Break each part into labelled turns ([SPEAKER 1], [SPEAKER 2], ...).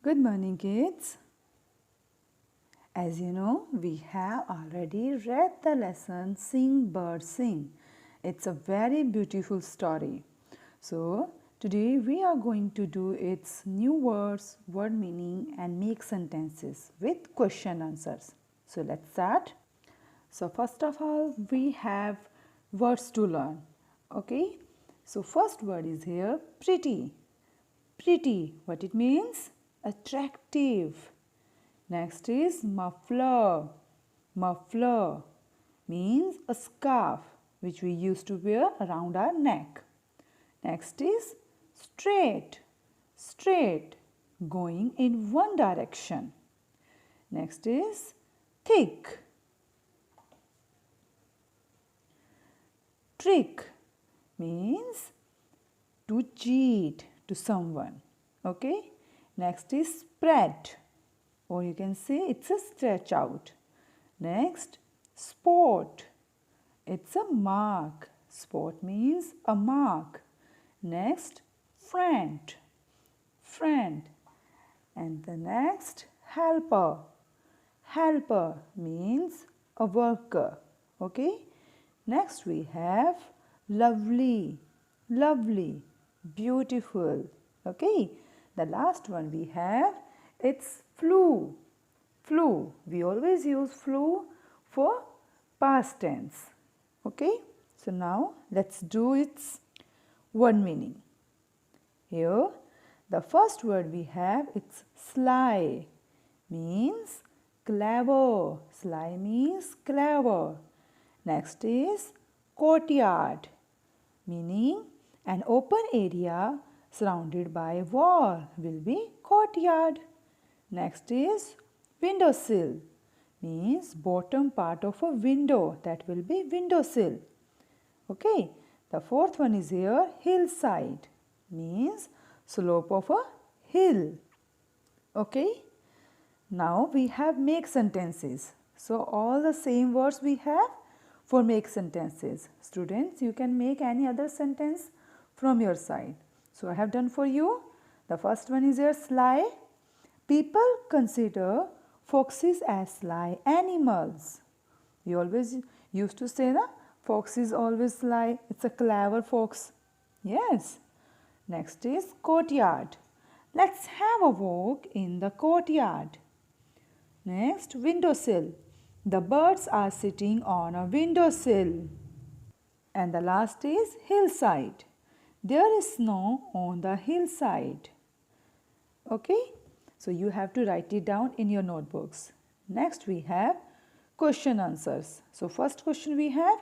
[SPEAKER 1] Good morning, kids. As you know, we have already read the lesson Sing Bird Sing. It's a very beautiful story. So, today we are going to do its new words, word meaning and make sentences with question answers. So, let's start. So, first of all, we have words to learn. Okay? So, first word is here pretty. Pretty, what it means? Attractive. Next is muffler. Muffler means a scarf which we used to wear around our neck. Next is straight. Straight, going in one direction. Next is thick. Trick means to cheat to someone. Okay. Next is spread, or you can say it's a stretch out. Next, spot. It's a mark. Spot means a mark. Next, friend. Friend. And the next, helper. Helper means a worker. Okay. Next we have lovely. Lovely. Beautiful. Okay. The last one we have, it's flew. Flew. We always use flew for past tense. Okay. So now let's do its word meaning. Here the first word we have, it's sly. Means clever. Sly means clever. Next is courtyard. Meaning an open area surrounded by a wall will be courtyard. Next is windowsill. Means bottom part of a window, that will be windowsill. Okay. The fourth one is here hillside. Means slope of a hill. Okay. Now we have make sentences. So all the same words we have for make sentences. Students, you can make any other sentence from your side. So I have done for you. The first one is here sly. People consider foxes as sly animals. We always used to say that fox is always sly. It's a clever fox. Yes. Next is courtyard. Let's have a walk in the courtyard. Next, windowsill. The birds are sitting on a windowsill. And the last is hillside. There is snow on the hillside. Okay. So you have to write it down in your notebooks. Next we have question answers. So first question we have,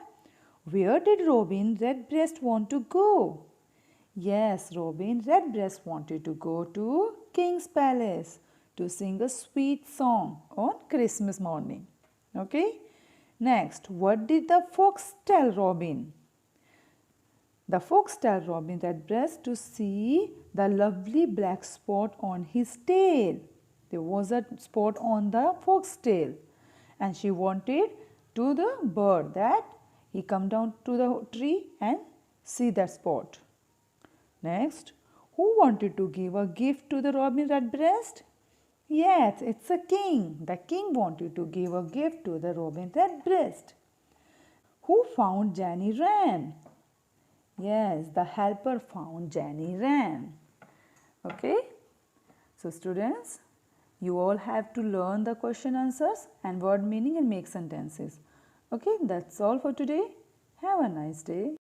[SPEAKER 1] where did Robin Redbreast want to go? Yes, Robin Redbreast wanted to go to King's Palace to sing a sweet song on Christmas morning. Okay. Next, what did the fox tell Robin? The fox told Robin Redbreast to see the lovely black spot on his tail. There was a spot on the fox's tail, and she wanted to the bird that he come down to the tree and see that spot. Next, who wanted to give a gift to the Robin Redbreast? Yes, it's a king. The king wanted to give a gift to the Robin Redbreast. Who found Jenny Wren? Yes, the helper found Jenny Wren. Okay. So students, you all have to learn the question answers and word meaning and make sentences. Okay, that's all for today. Have a nice day.